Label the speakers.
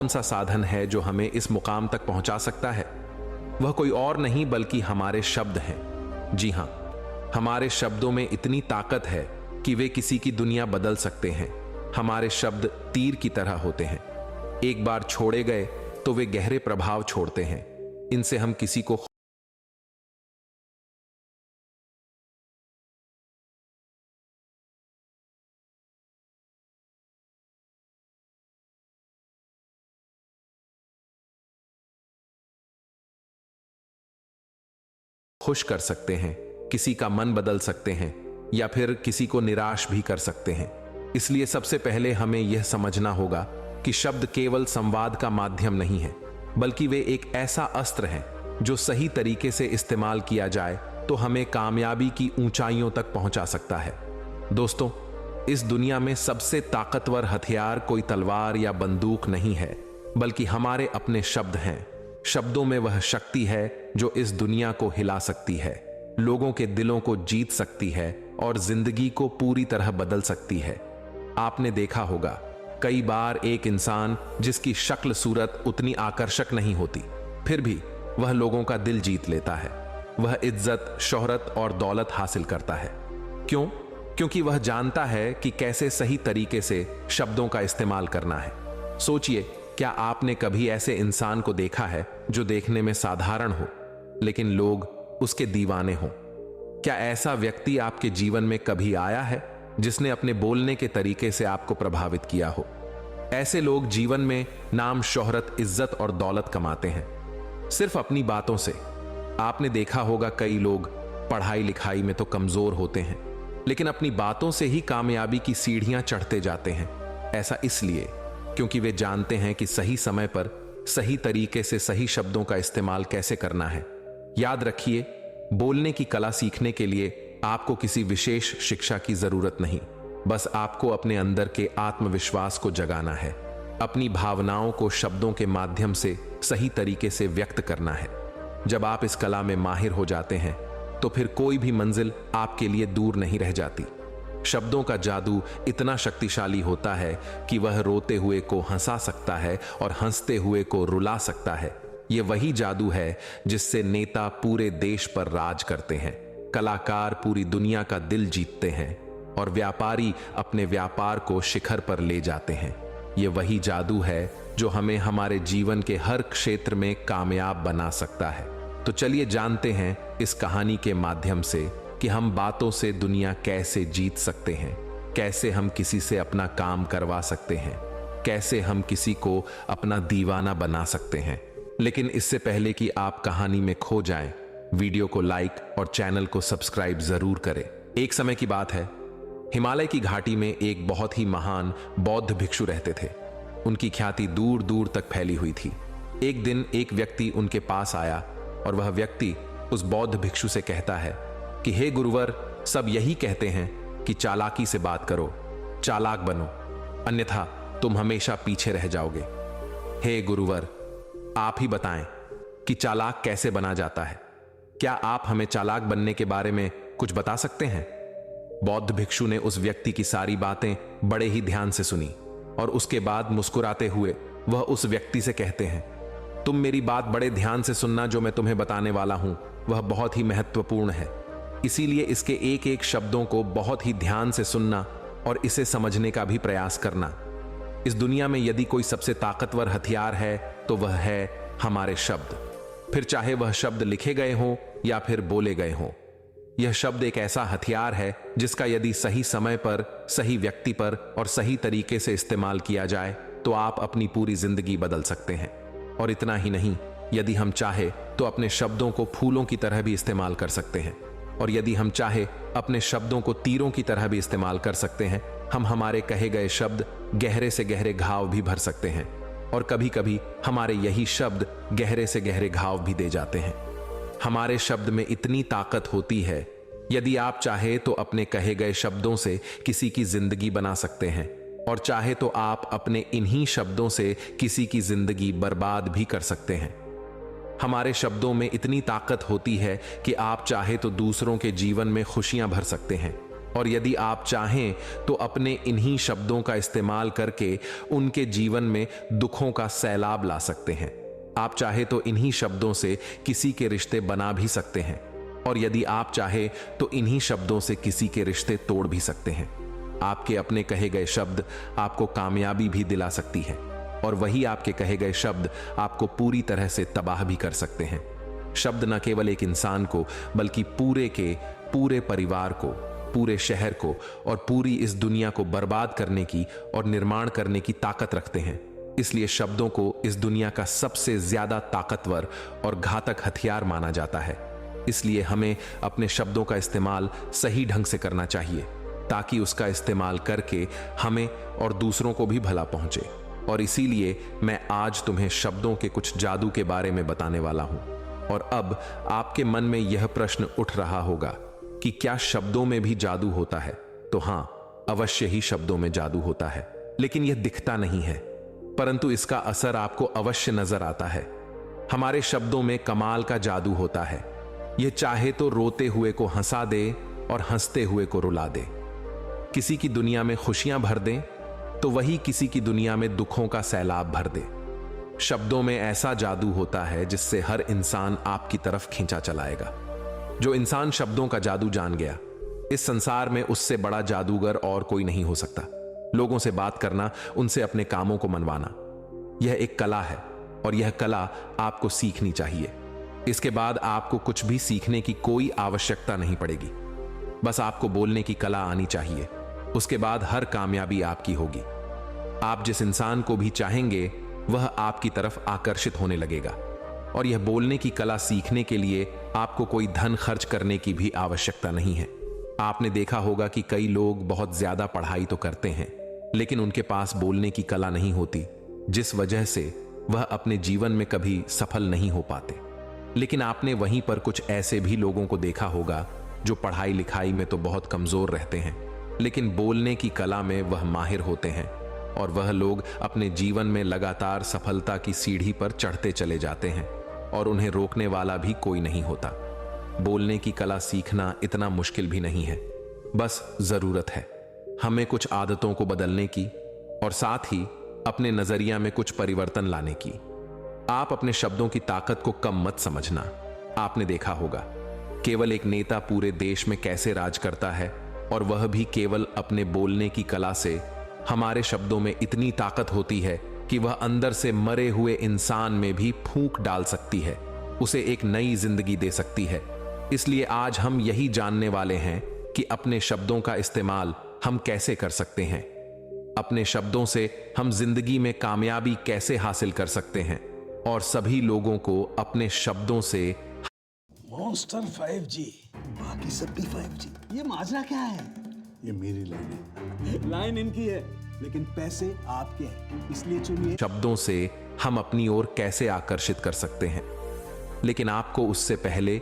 Speaker 1: कौन सा साधन है जो हमें इस मुकाम तक पहुंचा सकता है? वह कोई और नहीं बल्कि हमारे शब्द हैं। जी हां, हमारे शब्दों में इतनी ताकत है कि वे किसी की दुनिया बदल सकते हैं। हमारे शब्द तीर की तरह होते हैं। एक बार छोड़े गए तो वे गहरे प्रभाव छोड़ते हैं। इनसे हम किसी को खुश कर सकते हैं, किसी का मन बदल सकते हैं या फिर किसी को निराश भी कर सकते हैं। इसलिए सबसे पहले हमें यह समझना होगा कि शब्द केवल संवाद का माध्यम नहीं है, बल्कि वे एक ऐसा अस्त्र है जो सही तरीके से इस्तेमाल किया जाए तो हमें कामयाबी की ऊंचाइयों तक पहुंचा सकता है। दोस्तों, इस दुनिया में सबसे ताकतवर हथियार कोई तलवार या बंदूक नहीं है, बल्कि हमारे अपने शब्द हैं। शब्दों में वह शक्ति है जो इस दुनिया को हिला सकती है, लोगों के दिलों को जीत सकती है और जिंदगी को पूरी तरह बदल सकती है। आपने देखा होगा, कई बार एक इंसान जिसकी शक्ल सूरत उतनी आकर्षक नहीं होती, फिर भी वह लोगों का दिल जीत लेता है। वह इज्जत, शोहरत और दौलत हासिल करता है। क्यों? क्योंकि वह जानता है कि कैसे सही तरीके से शब्दों का इस्तेमाल करना है। सोचिए, क्या आपने कभी ऐसे इंसान को देखा है जो देखने में साधारण हो लेकिन लोग उसके दीवाने हों? क्या ऐसा व्यक्ति आपके जीवन में कभी आया है जिसने अपने बोलने के तरीके से आपको प्रभावित किया हो? ऐसे लोग जीवन में नाम, शोहरत, इज्जत और दौलत कमाते हैं सिर्फ अपनी बातों से। आपने देखा होगा, कई लोग पढ़ाई लिखाई में तो कमजोर होते हैं लेकिन अपनी बातों से ही कामयाबी की सीढ़ियां चढ़ते जाते हैं। ऐसा इसलिए क्योंकि वे जानते हैं कि सही समय पर सही तरीके से सही शब्दों का इस्तेमाल कैसे करना है। याद रखिए, बोलने की कला सीखने के लिए आपको किसी विशेष शिक्षा की जरूरत नहीं, बस आपको अपने अंदर के आत्मविश्वास को जगाना है, अपनी भावनाओं को शब्दों के माध्यम से सही तरीके से व्यक्त करना है। जब आप इस कला में माहिर हो जाते हैं तो फिर कोई भी मंजिल आपके लिए दूर नहीं रह जाती। शब्दों का जादू इतना शक्तिशाली होता है कि वह रोते हुए को हंसा सकता है और हंसते हुए को रुला सकता है। यह वही जादू है जिससे नेता पूरे देश पर राज करते हैं, कलाकार पूरी दुनिया का दिल जीतते हैं और व्यापारी अपने व्यापार को शिखर पर ले जाते हैं। यह वही जादू है जो हमें हमारे जीवन के हर क्षेत्र में कामयाब बना सकता है। तो चलिए जानते हैं इस कहानी के माध्यम से कि हम बातों से दुनिया कैसे जीत सकते हैं, कैसे हम किसी से अपना काम करवा सकते हैं, कैसे हम किसी को अपना दीवाना बना सकते हैं। लेकिन इससे पहले कि आप कहानी में खो जाएं, वीडियो को लाइक और चैनल को सब्सक्राइब जरूर करें। एक समय की बात है, हिमालय की घाटी में एक बहुत ही महान बौद्ध भिक्षु रहते थे। उनकी ख्याति दूर दूर तक फैली हुई थी। एक दिन एक व्यक्ति उनके पास आया और वह व्यक्ति उस बौद्ध भिक्षु से कहता है कि हे गुरुवर, सब यही कहते हैं कि चालाकी से बात करो, चालाक बनो, अन्यथा तुम हमेशा पीछे रह जाओगे। हे गुरुवर, आप ही बताएं कि चालाक कैसे बना जाता है। क्या आप हमें चालाक बनने के बारे में कुछ बता सकते हैं? बौद्ध भिक्षु ने उस व्यक्ति की सारी बातें बड़े ही ध्यान से सुनी और उसके बाद मुस्कुराते हुए वह उस व्यक्ति से कहते हैं, तुम मेरी बात बड़े ध्यान से सुनना। जो मैं तुम्हें बताने वाला हूं वह बहुत ही महत्वपूर्ण है, इसीलिए इसके एक एक शब्दों को बहुत ही ध्यान से सुनना और इसे समझने का भी प्रयास करना। इस दुनिया में यदि कोई सबसे ताकतवर हथियार है तो वह है हमारे शब्द। फिर चाहे वह शब्द लिखे गए हों या फिर बोले गए हों, यह शब्द एक ऐसा हथियार है जिसका यदि सही समय पर, सही व्यक्ति पर और सही तरीके से इस्तेमाल किया जाए तो आप अपनी पूरी जिंदगी बदल सकते हैं। और इतना ही नहीं, यदि हम चाहे तो अपने शब्दों को फूलों की तरह भी इस्तेमाल कर सकते हैं, और यदि हम चाहे अपने शब्दों को तीरों की तरह भी इस्तेमाल कर सकते हैं। हम हमारे कहे गए शब्द गहरे से गहरे घाव भी भर सकते हैं और कभी कभी हमारे यही शब्द गहरे से गहरे घाव भी दे जाते हैं। हमारे शब्द में इतनी ताकत होती है, यदि आप चाहे तो अपने कहे गए शब्दों से किसी की जिंदगी बना सकते हैं और चाहे तो आप अपने इन्हीं शब्दों से किसी की जिंदगी बर्बाद भी कर सकते हैं। हमारे शब्दों में इतनी ताकत होती है कि आप चाहे तो दूसरों के जीवन में खुशियां भर सकते हैं और यदि आप चाहें तो अपने इन्हीं शब्दों का इस्तेमाल करके उनके जीवन में दुखों का सैलाब ला सकते हैं। आप चाहे तो इन्हीं शब्दों से किसी के रिश्ते बना भी सकते हैं, और यदि आप चाहे तो इन्हीं शब्दों से किसी के रिश्ते तोड़ भी सकते हैं। आपके अपने कहे गए शब्द आपको कामयाबी भी दिला सकती है, और वही आपके कहे गए शब्द आपको पूरी तरह से तबाह भी कर सकते हैं। शब्द न केवल एक इंसान को बल्कि पूरे के पूरे परिवार को, पूरे शहर को और पूरी इस दुनिया को बर्बाद करने की और निर्माण करने की ताकत रखते हैं। इसलिए शब्दों को इस दुनिया का सबसे ज्यादा ताकतवर और घातक हथियार माना जाता है। इसलिए हमें अपने शब्दों का इस्तेमाल सही ढंग से करना चाहिए, ताकि उसका इस्तेमाल करके हमें और दूसरों को भी भला पहुंचे। और इसीलिए मैं आज तुम्हें शब्दों के कुछ जादू के बारे में बताने वाला हूं। और अब आपके मन में यह प्रश्न उठ रहा होगा कि क्या शब्दों में भी जादू होता है? तो हां, अवश्य ही शब्दों में जादू होता है, लेकिन यह दिखता नहीं है, परंतु इसका असर आपको अवश्य नजर आता है। हमारे शब्दों में कमाल का जादू होता है। यह चाहे तो रोते हुए को हंसा दे और हंसते हुए को रुला दे। किसी की दुनिया में खुशियां भर दे तो वही किसी की दुनिया में दुखों का सैलाब भर दे। शब्दों में ऐसा जादू होता है जिससे हर इंसान आपकी तरफ खींचा चलाएगा। जो इंसान शब्दों का जादू जान गया, इस संसार में उससे बड़ा जादूगर और कोई नहीं हो सकता। लोगों से बात करना, उनसे अपने कामों को मनवाना, यह एक कला है, और यह कला आपको सीखनी चाहिए। इसके बाद आपको कुछ भी सीखने की कोई आवश्यकता नहीं पड़ेगी। बस आपको बोलने की कला आनी चाहिए। उसके बाद हर कामयाबी आपकी होगी। आप जिस इंसान को भी चाहेंगे वह आपकी तरफ आकर्षित होने लगेगा। और यह बोलने की कला सीखने के लिए आपको कोई धन खर्च करने की भी आवश्यकता नहीं है। आपने देखा होगा कि कई लोग बहुत ज्यादा पढ़ाई तो करते हैं, लेकिन उनके पास बोलने की कला नहीं होती, जिस वजह से वह अपने जीवन में कभी सफल नहीं हो पाते। लेकिन आपने वहीं पर कुछ ऐसे भी लोगों को देखा होगा जो पढ़ाई लिखाई में तो बहुत कमजोर रहते हैं, लेकिन बोलने की कला में वह माहिर होते हैं, और वह लोग अपने जीवन में लगातार सफलता की सीढ़ी पर चढ़ते चले जाते हैं, और उन्हें रोकने वाला भी कोई नहीं होता। बोलने की कला सीखना इतना मुश्किल भी नहीं है, बस जरूरत है हमें कुछ आदतों को बदलने की, और साथ ही अपने नजरिया में कुछ परिवर्तन लाने की। आप अपने शब्दों की ताकत को कम मत समझना। आपने देखा होगा केवल एक नेता पूरे देश में कैसे राज करता है, और वह भी केवल अपने बोलने की कला से। हमारे शब्दों में इतनी ताकत होती है कि वह अंदर से मरे हुए इंसान में भी फूंक डाल सकती है, उसे एक नई जिंदगी दे सकती है। इसलिए आज हम यही जानने वाले हैं कि अपने शब्दों का इस्तेमाल हम कैसे कर सकते हैं। अपने शब्दों से हम जिंदगी में कामयाबी कैसे हासिल कर सकते हैं, और सभी लोगों को अपने शब्दों से
Speaker 2: मॉन्स्टर 5G,
Speaker 3: बाकी सब भी 5G।
Speaker 2: ये माजरा क्या है?
Speaker 3: ये मेरी लाइन है।
Speaker 2: लाइन इनकी है, लेकिन पैसे आपके हैं, इसलिए चुनिए।
Speaker 1: शब्दों से हम अपनी ओर कैसे आकर्षित कर सकते हैं, लेकिन आपको उससे पहले